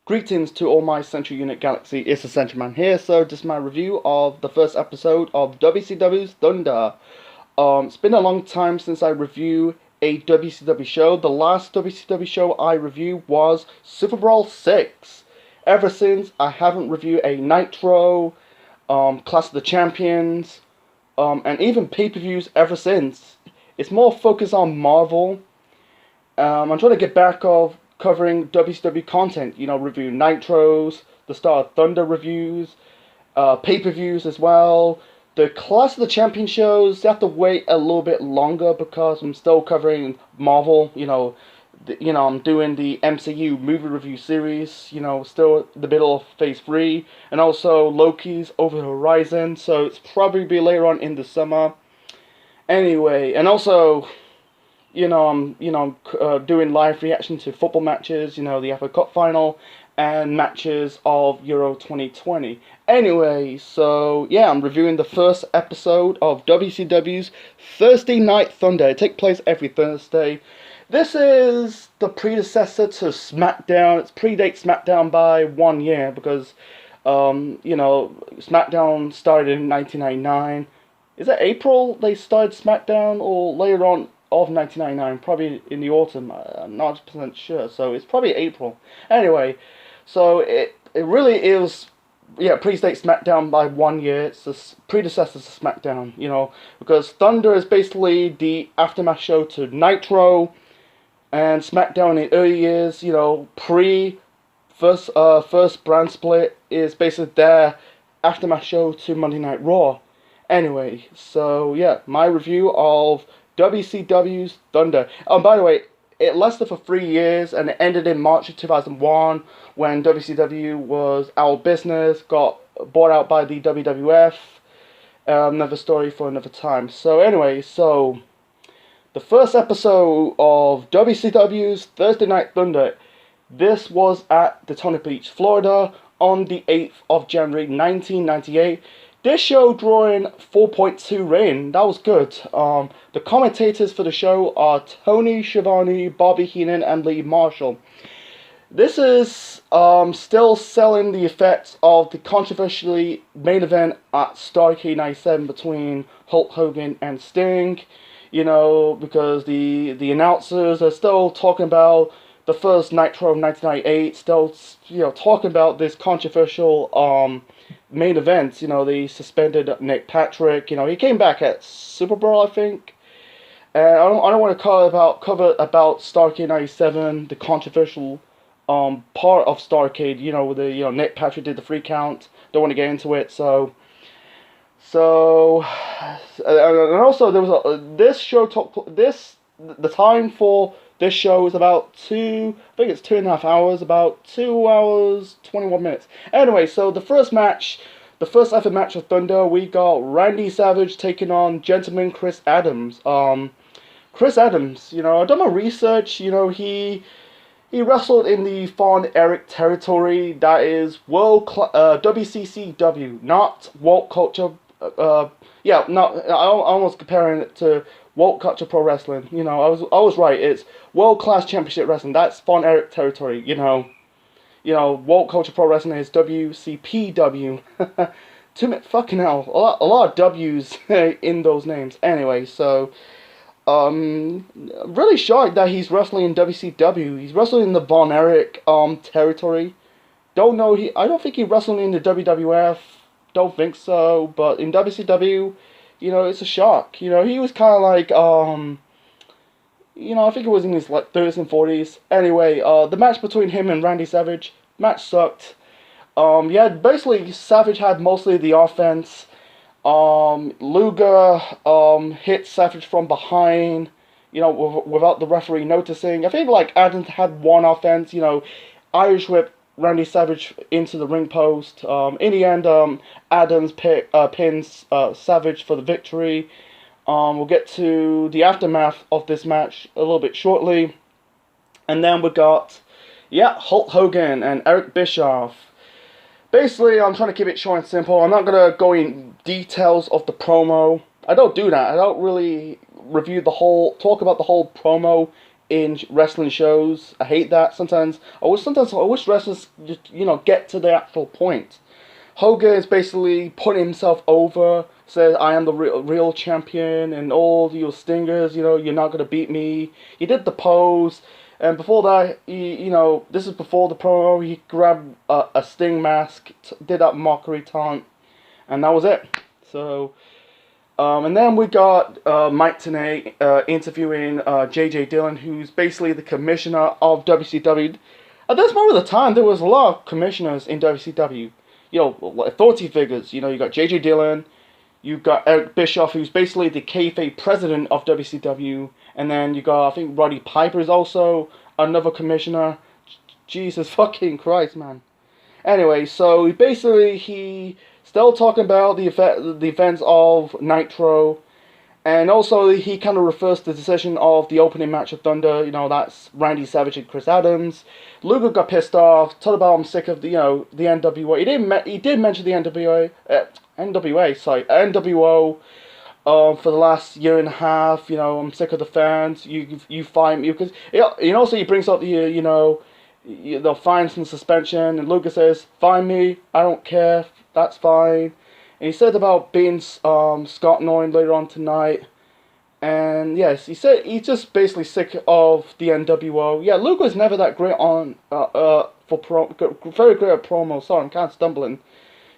Greetings to all my Central Unit Galaxy, it's the Central Man here, so this is my review of the first episode of WCW's Thunder. It's been a long time since I reviewed a WCW show. The last WCW show I reviewed was Super Brawl 6. Ever since, I haven't reviewed a Nitro, Clash of the Champions, and even pay-per-views ever since. It's more focused on Marvel. I'm trying to get back of covering WCW content, review Nitros, the Star of Thunder reviews, pay-per-views as well. The Clash of the Champion shows, you have to wait a little bit longer because I'm still covering Marvel, I'm doing the MCU movie review series, still in the middle of Phase 3, and also Loki's Over the Horizon, so it's probably later on in the summer. Anyway, and also, I'm doing live reaction to football matches, the FA Cup final, and matches of Euro 2020. Anyway, so yeah, I'm reviewing the first episode of WCW's Thursday Night Thunder. It takes place every Thursday. This is the predecessor to SmackDown. It predates SmackDown by 1 year because, SmackDown started in 1999. Is it April they started SmackDown or later on? Of 1999, probably in the autumn, I'm not 100% sure, so it's probably April. Anyway, so it really is, predates SmackDown by 1 year. It's the predecessor to SmackDown, because Thunder is basically the aftermath show to Nitro, and SmackDown in the early years, first brand split is basically their aftermath show to Monday Night Raw. Anyway, so yeah, my review of WCW's Thunder. By the way, it lasted for 3 years and it ended in March of 2001 when WCW was out of business, got bought out by the WWF. Another story for another time. So anyway, the first episode of WCW's Thursday Night Thunder. This was at Daytona Beach, Florida on the 8th of January 1998. This show drawing 4.2 rating. That was good. The commentators for the show are Tony Schiavone, Bobby Heenan, and Lee Marshall. This is still selling the effects of the controversially main event at Starrcade 97 between Hulk Hogan and Sting. Because the announcers are still talking about the first Nitro of 1998. Still, talking about this controversial main events. They suspended Nick Patrick. He came back at Super Brawl, I think. I don't want to cover about Starrcade 97, the controversial part of Starrcade. Where Nick Patrick did the 3 count. Don't want to get into it. And also there was the time for this show is about I think it's 2.5 hours, about 2 hours, 21 minutes. Anyway, so the first ever match of Thunder, we got Randy Savage taking on Gentleman Chris Adams. Chris Adams, I've done my research, he wrestled in the Von Erich territory, that is WCCW, not World Culture, I almost comparing it to World Culture Pro Wrestling. I was right. It's World Class Championship Wrestling. That's Von Erich territory. World Culture Pro Wrestling is WCPW. Fucking hell, a lot of W's in those names. Anyway, so really shocked that he's wrestling in WCW. He's wrestling in the Von Erich territory. I don't think he's wrestling in the WWF. Don't think so. But in WCW. It's a shock. He was kind of like, I think it was in his 30s and 40s. Anyway, the match between him and Randy Savage, match sucked. Basically, Savage had mostly the offense. Luger hit Savage from behind, without the referee noticing. I think, Adams had one offense, Irish whip Randy Savage into the ring post. In the end, Adams pins Savage for the victory. We'll get to the aftermath of this match a little bit shortly. And then we got, Hulk Hogan and Eric Bischoff. Basically, I'm trying to keep it short and simple. I'm not going to go in details of the promo. I don't do that. I don't really talk about the whole promo in wrestling shows. I hate that. Sometimes I wish wrestlers just, get to the actual point. Hogan is basically putting himself over, says I am the real champion, and all your stingers, you're not gonna beat me. He did the pose, and before that, this is before the promo. He grabbed a Sting mask, did that mockery taunt, and that was it. So. And then we got Mike Tenay interviewing J.J. Dillon, who's basically the commissioner of WCW. At this moment of the time, there was a lot of commissioners in WCW. Authority figures. You got J.J. Dillon, you got Eric Bischoff, who's basically the kayfabe president of WCW, and then you got, I think, Roddy Piper is also another commissioner. Jesus fucking Christ, man. Anyway, so he still talking about the events of Nitro, and also he kind of refers to the decision of the opening match of Thunder. That's Randy Savage and Chris Adams. Luger got pissed off, told about I'm sick of the NWA. He did mention the NWO. For the last year and a half, I'm sick of the fans. You find me because also he brings up the fines and suspension, and Luger says, "Fine me, I don't care, that's fine." And he said about being Scott Norton later on tonight, and yes, he said he's just basically sick of the NWO. Yeah, Luger's never that great on very great at promo. Sorry, I'm kind of stumbling.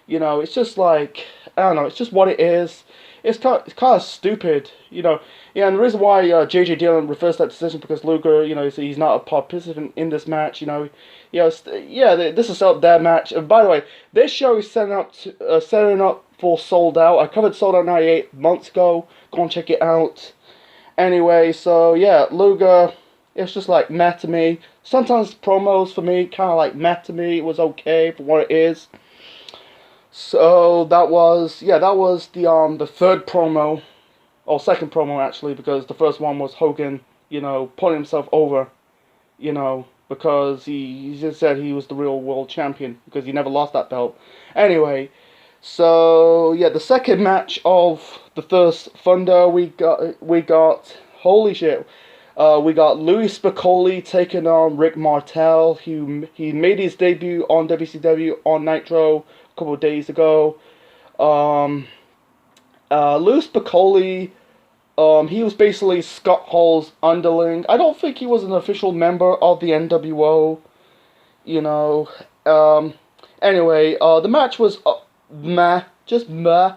It's just like, I don't know, it's just what it is. It's kind of stupid, Yeah, and the reason why J.J. Dillon refers to that decision because Luger, he's not a participant in this match, this is their match. And by the way, this show is setting up for Sold Out. I covered Sold Out 98 months ago. Go and check it out. Anyway, so yeah, Luger, it's just like meh to me. Sometimes promos for me kind of like meh to me. It was okay for what it is. So that was the third promo, or second promo actually, because the first one was Hogan, putting himself over, because he just said he was the real world champion because he never lost that belt. Anyway, so yeah, the second match of the first Thunder, we got holy shit. We got Louis Spicolli taking on Rick Martel. He made his debut on WCW on Nitro a couple of days ago. Louis Spicolli, he was basically Scott Hall's underling. I don't think he was an official member of the NWO. Anyway, the match was meh, just meh.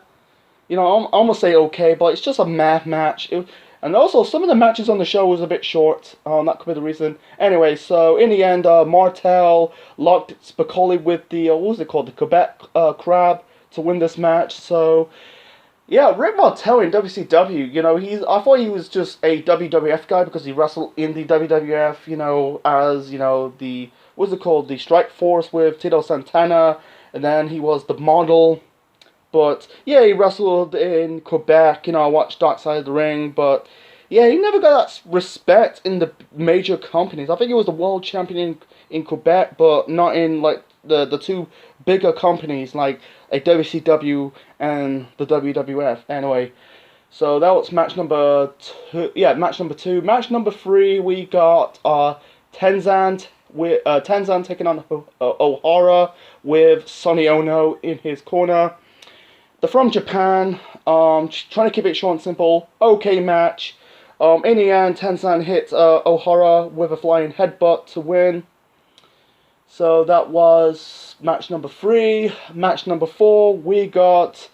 I'm gonna say okay, but it's just a meh match. And also, some of the matches on the show was a bit short. That could be the reason. Anyway, so in the end, Martel locked Spicolli with the, what was it called? The Quebec Crab to win this match. So, yeah, Rick Martel in WCW, I thought he was just a WWF guy because he wrestled in the WWF, as, the, what's it called? The Strike Force with Tito Santana. And then he was the model. But, yeah, he wrestled in Quebec, I watched Dark Side of the Ring, but, yeah, he never got that respect in the major companies. I think he was the world champion in Quebec, but not in, like, the two bigger companies, like WCW and the WWF. Anyway, so that was match number 2. Yeah, match number 2. Match number 3, we got Tenzan taking on O'Hara with Sonny Ono in his corner. They're from Japan, trying to keep it short and simple. Okay match. In the end, Tenzan hits O'Hara with a flying headbutt to win. So that was match number 3. Match number 4, we got...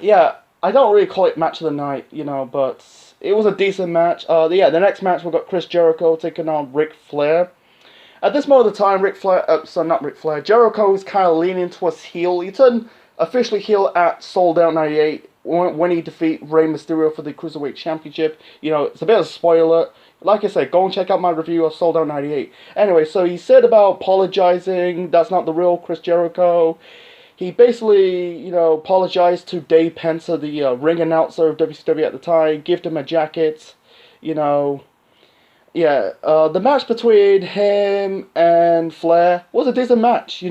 Yeah, I don't really call it match of the night, but it was a decent match. The next match we got Chris Jericho taking on Ric Flair. At this moment of the time, Jericho is kind of leaning towards heel. He turned officially heel at Sold Out 98 when he defeat Rey Mysterio for the Cruiserweight Championship. It's a bit of a spoiler. Like I said, go and check out my review of Sold Out 98. Anyway, so he said about apologizing, that's not the real Chris Jericho. He basically, apologized to Dave Pencer, the ring announcer of WCW at the time, gave him a jacket, Yeah, the match between him and Flair was a decent match,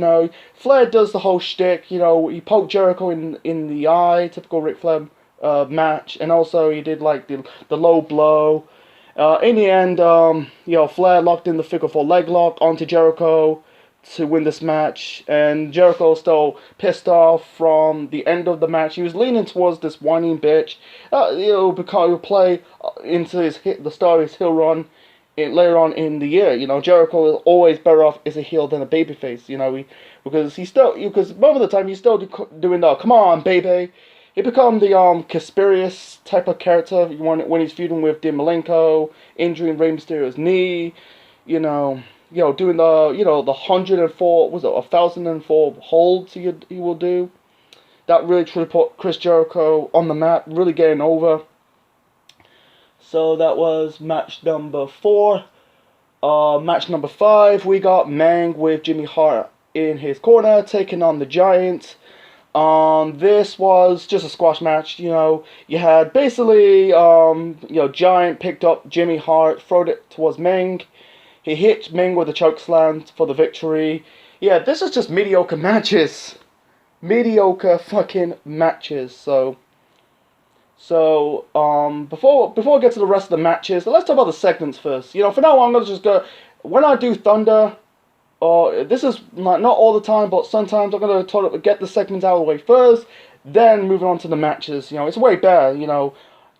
Flair does the whole shtick, he poked Jericho in the eye, typical Ric Flair match, and also he did like the low blow, In the end, Flair locked in the figure four leg lock onto Jericho to win this match, and Jericho still pissed off from the end of the match. He was leaning towards this whining bitch. Because he'll play into the start of his heel run later on in the year. Jericho is always better off as a heel than a babyface. Because most of the time he's still doing the come on baby. He become the Casperius type of character when he's feuding with Dean Malenko, injuring Rey Mysterio's knee, doing the 104 was it 1004 holds he will do. That really truly put Chris Jericho on the map, really getting over. So that was match number 4. Match number 5, we got Mang with Jimmy Hart in his corner, taking on the Giant. This was just a squash match. You had basically, Giant picked up Jimmy Hart, throwed it towards Meng. He hit Meng with a choke slam for the victory. Yeah, this is just mediocre matches. Mediocre fucking matches. So before I get to the rest of the matches, let's talk about the segments first. For now I'm gonna just go. When I do Thunder, this is not all the time, but sometimes I'm gonna get the segments out of the way first, then moving on to the matches. It's way better.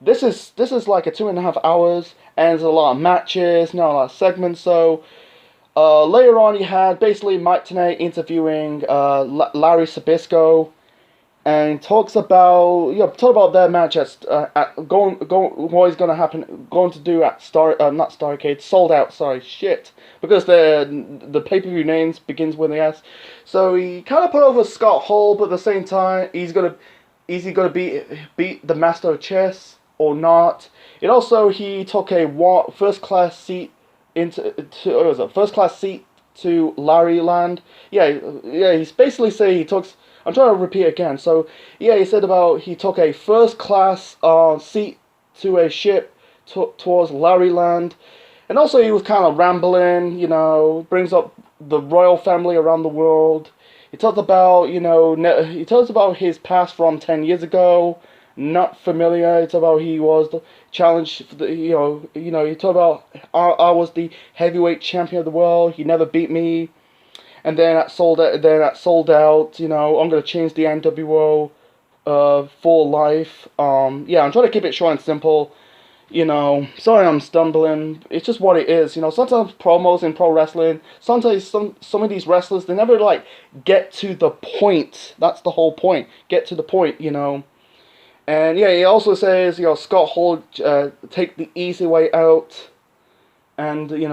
This is like a 2.5 hours, and there's a lot of matches, a lot of segments. So later on, you had basically Mike Tenay interviewing Larry Sabisco, and talks about their match at what is going to do at not Starrcade, Sold Out. Sorry, shit, because the pay-per-view names begins with the S. So he kind of put over Scott Hall, but at the same time, is he gonna beat the Master of Chess or not? And also he took a first class seat to Larry Land. He's basically saying he took. I'm trying to repeat again. So, he said about he took a first-class seat to a ship towards Larry Land. And also he was kind of rambling, brings up the royal family around the world. He talks about, he tells about his past from 10 years ago, not familiar. It's about he was the challenge, he talked about, I was the heavyweight champion of the world, he never beat me. And then at Sold Out, I'm gonna change the NWO for life. I'm trying to keep it short and simple. Sorry I'm stumbling. It's just what it is. Sometimes promos in pro wrestling, sometimes some of these wrestlers, they never get to the point. That's the whole point. Get to the point. And he also says Scott Hall take the easy way out. And, he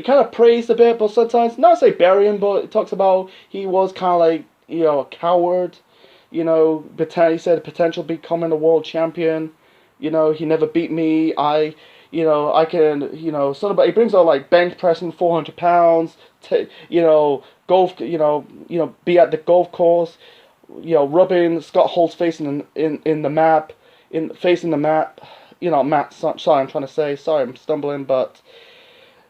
kind of praised a bit, but sometimes, not say bury him, but it talks about he was kind of a coward. He said potential becoming a world champion. He never beat me. I can, he brings out bench pressing 400 pounds, golf, be at the golf course, rubbing Scott Hall's face in the map, facing the map. Matt, sorry, I'm trying to say, sorry, I'm stumbling, but,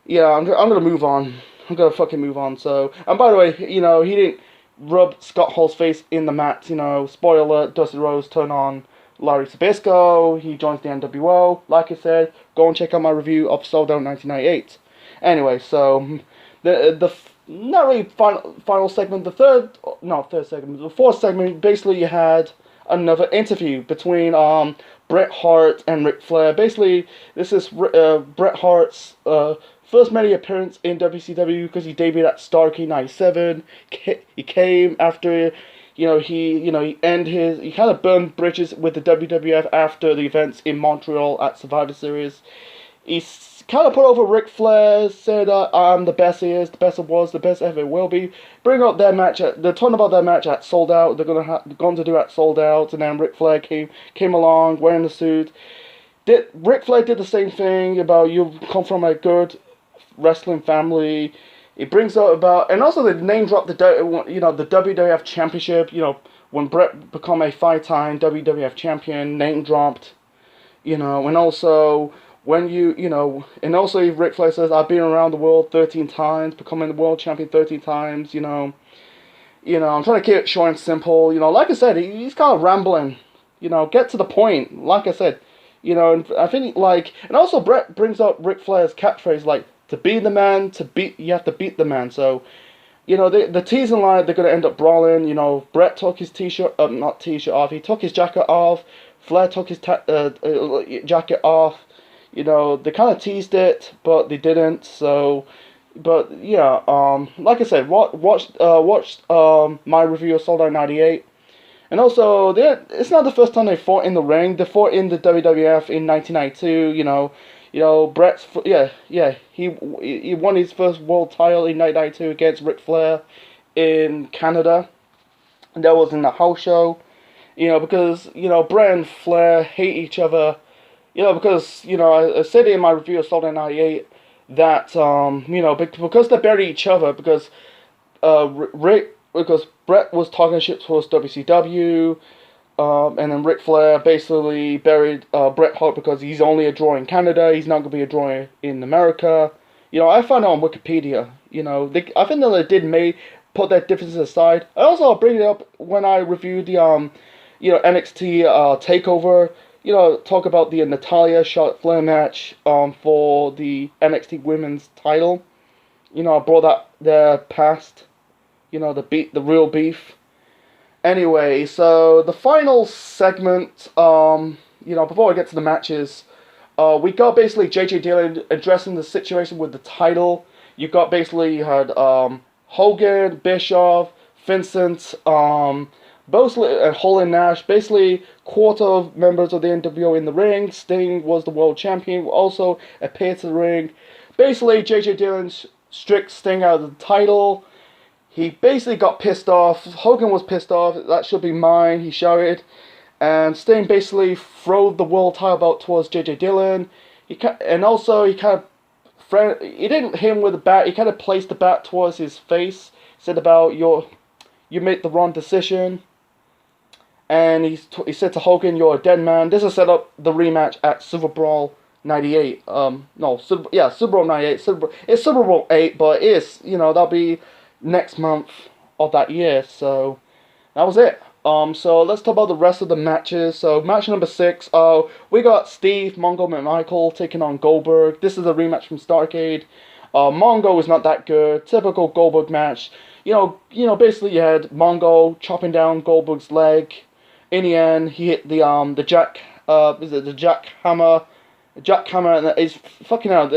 I'm gonna move on. I'm gonna fucking move on, so, and by the way, he didn't rub Scott Hall's face in the mat, spoiler alert, Dusty Rhodes turned on Larry Sabisco, he joins the NWO, like I said, go and check out my review of Sold Out 1998. Anyway, so, the not really final segment, the fourth segment, basically you had another interview between, Bret Hart and Ric Flair. Basically, this is Bret Hart's first many appearance in WCW because he debuted at Starrcade '97. He came after, he kind of burned bridges with the WWF after the events in Montreal at Survivor Series. He's kind of put over Ric Flair, said I'm the best he is, the best it was, the best ever will be. Bring up their match they're talking about their match at Sold Out. They're going to do at Sold Out, and then Ric Flair came along wearing the suit. Ric Flair did the same thing about you come from a good wrestling family. It brings up about, and also the name dropped the WWF Championship. When Bret become a 5-time WWF champion, name dropped. And also. When and also Ric Flair says, I've been around the world 13 times, becoming the world champion 13 times, I'm trying to keep it short and simple, like I said, he's kind of rambling, get to the point, like I said, You know, and I think like, and also Brett brings up Ric Flair's catchphrase like, to be the man, you have to beat the man. So, you know, the teasing line, they're gonna end up brawling. You know, Brett took his not t-shirt off. He took his jacket off. Flair took his jacket off. You know, they kind of teased it, but they didn't. So, but yeah, like I said, watch my review of Sold Out '98. And also, it's not the first time they fought in the ring. They fought in the WWF in 1992. Brett's he won his first world title in 1992 against Ric Flair in Canada. And that was in the house show. You know, because Brett and Flair hate each other. You know, because I said in my review of Sold Out '98 that because they bury each other because because Brett was talking shit towards WCW, and then Ric Flair basically buried Bret Hart because he's only a draw in Canada. He's not gonna be a draw in America. You know, I found it on Wikipedia. You know, I think that they did put that differences aside. I'll bring it up when I reviewed the NXT Takeover. You know, talk about the Natalya Charlotte Flair match for the NXT Women's title. You know, I brought that there past. You know, the real beef. Anyway, so the final segment, before we get to the matches, we got basically JJ Dillon addressing the situation with the title. You had Hogan, Bischoff, Vincent, Bosley, and Hall and Nash, basically quarter of members of the NWO in the ring. Sting was the world champion, also appeared to the ring. Basically, JJ Dillon stripped Sting out of the title. He basically got pissed off. Hogan was pissed off. That should be mine, he shouted. And Sting basically threw the world title belt towards JJ Dillon. He didn't hit him with a bat. He kind of placed the bat towards his face. Said about you made the wrong decision. And he said to Hogan, you're a dead man. This is set up the rematch at Super Brawl 98. Super Bowl 98. It's Super Bowl 8, but that'll be next month of that year. So that was it. So let's talk about the rest of the matches. So match number 6, we got Steve Mongo McMichael taking on Goldberg. This is a rematch from Starrcade. Mongo is not that good. Typical Goldberg match. Basically you had Mongo chopping down Goldberg's leg. In the end, he hit the jackhammer, and it's fucking out.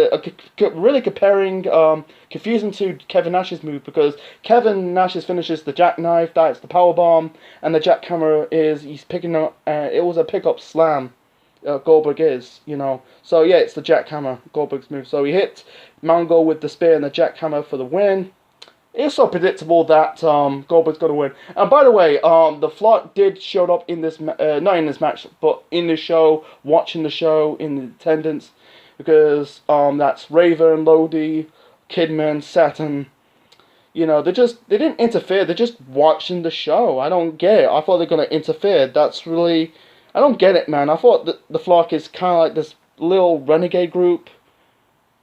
Really confusing to Kevin Nash's move, because Kevin Nash's finishes the jackknife, that's the powerbomb, and the jackhammer he's picking up. It was a pickup slam. Goldberg is, So yeah, it's the jackhammer, Goldberg's move. So he hit Mongo with the spear and the jackhammer for the win. It's so predictable that Goldberg's going to win. And by the way, the Flock did show up in this, not in this match, but in the show, watching the show, in attendance, because that's Raven, Lodi, Kidman, Saturn. They didn't interfere. They're just watching the show. I don't get it. I thought they're going to interfere. I don't get it, man. I thought that the Flock is kind of like this little renegade group.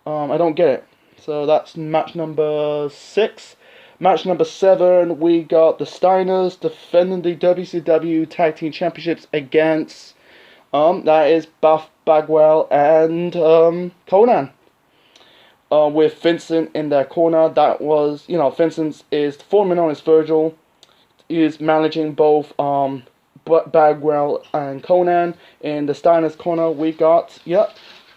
I don't get it. So that's match number 6. Match number 7, we got the Steiners defending the WCW Tag Team Championships against, that is Buff Bagwell and Conan. With Vincent in their corner. That was, Vincent is formerly known as Virgil. He is managing both Bagwell and Conan. In the Steiners corner, we got,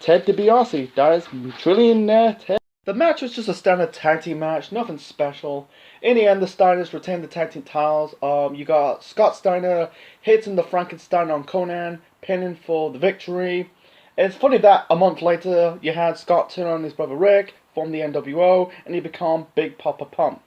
Ted DiBiase. That is trillionaire Ted. The match was just a standard tag team match, nothing special. In the end, the Steiners retained the tag team titles. You got Scott Steiner hitting the Frankenstein on Conan, pinning for the victory. It's funny that a month later, you had Scott turn on his brother Rick, form the NWO, and he became Big Papa Pump.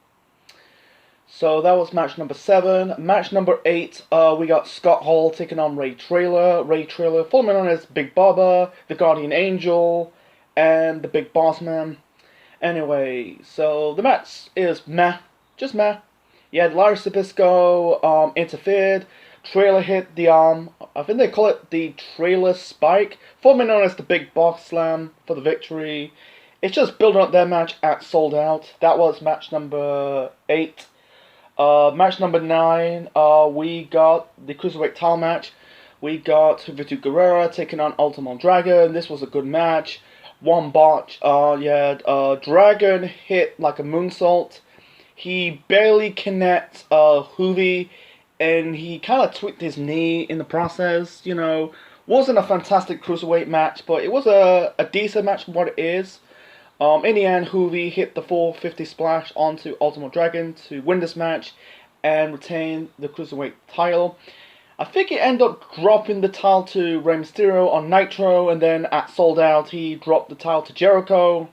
So that was match number 7. Match number 8, we got Scott Hall taking on Ray Traylor. Ray Traylor, formerly known as Big Baba, the Guardian Angel, and the Big Boss Man. Anyway, so the match is meh. Just meh. You had Larry Zbyszko interfered. Traylor hit the I think they call it the Traylor Spike, formerly known as the Big Boss Slam, for the victory. It's just building up their match at Sold Out. That was match number 8. Match number 9, we got the Cruiserweight title match. we got Vitu Guerrera taking on Ultimo Dragon. This was a good match. One botch. Dragon hit like a moonsault. He barely connects Hoovy, and he kind of tweaked his knee in the process. You know, wasn't a fantastic cruiserweight match, but it was a decent match for what it is. In the end, Hoovy hit the 450 splash onto Ultimo Dragon to win this match and retain the cruiserweight title. I think he ended up dropping the title to Rey Mysterio on Nitro, and then at Sold Out he dropped the title to Jericho,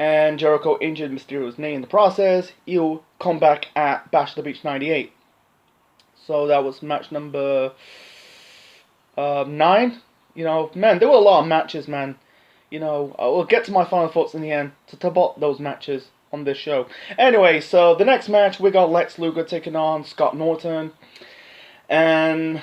and Jericho injured Mysterio's knee in the process. He'll come back at Bash at the Beach 98. So that was match number 9. You know, man, there were a lot of matches, man. You know, I will get to my final thoughts in the end to top up those matches on this show. Anyway, so the next match, we got Lex Luger taking on Scott Norton. And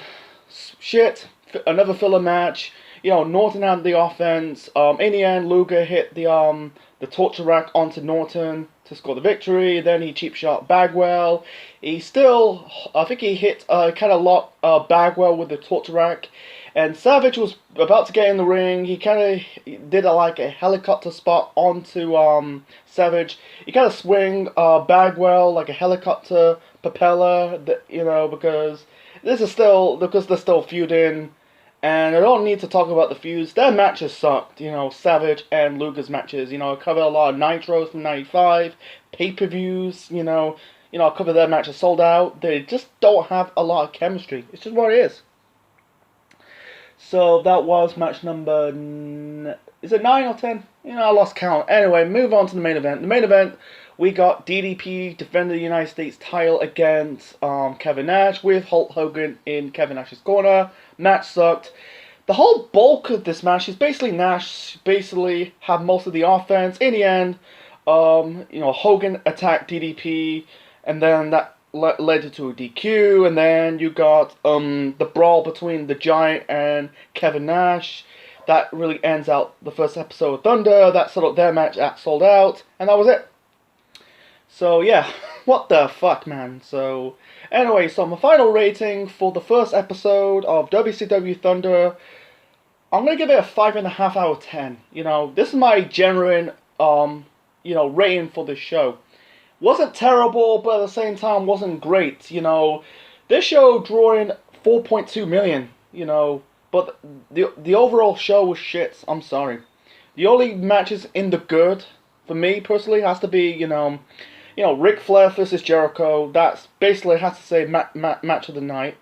shit, another filler match. You know, Norton had the offense. In the end, Luger hit the torture rack onto Norton to score the victory. Then he cheap shot Bagwell. He still, I think he hit kind of locked Bagwell with the torture rack. And Savage was about to get in the ring. He kind of did like a helicopter spot onto Savage. He kind of swing Bagwell like a helicopter propeller. You know, because they're still feuding, and I don't need to talk about the feuds. Their matches sucked, you know, Savage and Luger's matches. You know, I covered a lot of Nitros from '95, pay-per-views. You know, I covered their matches Sold Out. They just don't have a lot of chemistry. It's just what it is. So that was match number, is it 9 or 10? You know, I lost count. Anyway, move on to the main event. The main event, we got DDP defending the United States title against Kevin Nash with Hulk Hogan in Kevin Nash's corner. Match sucked. The whole bulk of this match is basically Nash basically had most of the offense. In the end, you know, Hogan attacked DDP, and then that led to a DQ, and then you got the brawl between the Giant and Kevin Nash. That really ends out the first episode of Thunder. That settled their match at Sold Out, and that was it. So yeah, what the fuck, man. So anyway, so my final rating for the first episode of WCW Thunder, I'm gonna give it a 5.5 out of 10. You know, this is my genuine you know, rating for this show. Wasn't terrible, but at the same time wasn't great, you know. This show drawing 4.2 million, you know, but the overall show was shit. I'm sorry. The only matches in the good, for me personally, has to be, you know, Ric Flair versus Jericho. That's basically has to say match of the night.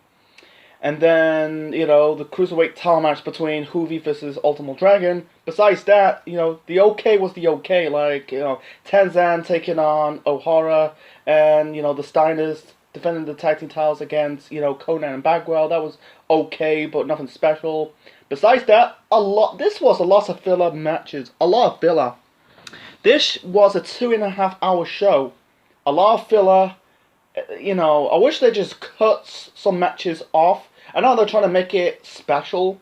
And then, you know, the Cruiserweight title match between Hoovy versus Ultimo Dragon. Besides that, you know, the okay was the okay. Like, you know, Tenzan taking on O'Hara, and, you know, the Steiners defending the tag team titles against, you know, Conan and Bagwell. That was okay, but nothing special. Besides that, this was a lot of filler matches. A lot of filler. This was a 2.5 hour show. A lot of filler. You know, I wish they just cut some matches off. I know they're trying to make it special,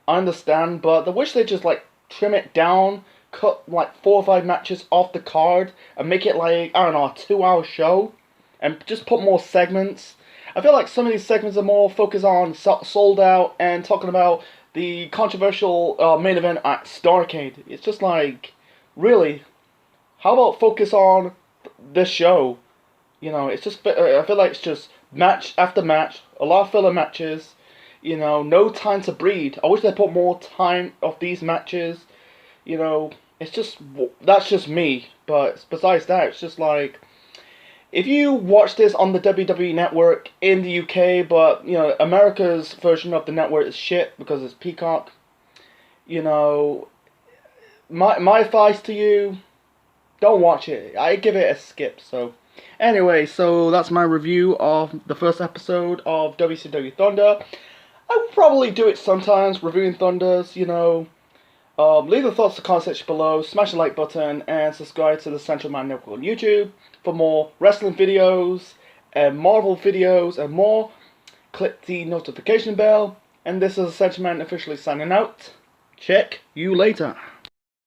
I understand, but I wish they just like trim it down, cut like 4 or 5 matches off the card, and make it like, I don't know, a 2-hour show, and just put more segments. I feel like some of these segments are more focused on Sold Out and talking about the controversial main event at Starrcade. It's just like, really, how about focus on this show? You know, it's just, I feel like it's just match after match, a lot of filler matches, you know, no time to breathe. I wish they put more time of these matches, you know, it's just, that's just me, but besides that, it's just like, if you watch this on the WWE Network in the UK, but, you know, America's version of the network is shit because it's Peacock, you know, my advice to you, don't watch it. I give it a skip, so. Anyway, so that's my review of the first episode of WCW Thunder. I will probably do it sometimes, reviewing Thunders, you know. Leave the thoughts in the comment section below, smash the like button, and subscribe to the Central Man Network on YouTube for more wrestling videos, and Marvel videos, and more. Click the notification bell, and this is Central Man officially signing out. Check you later.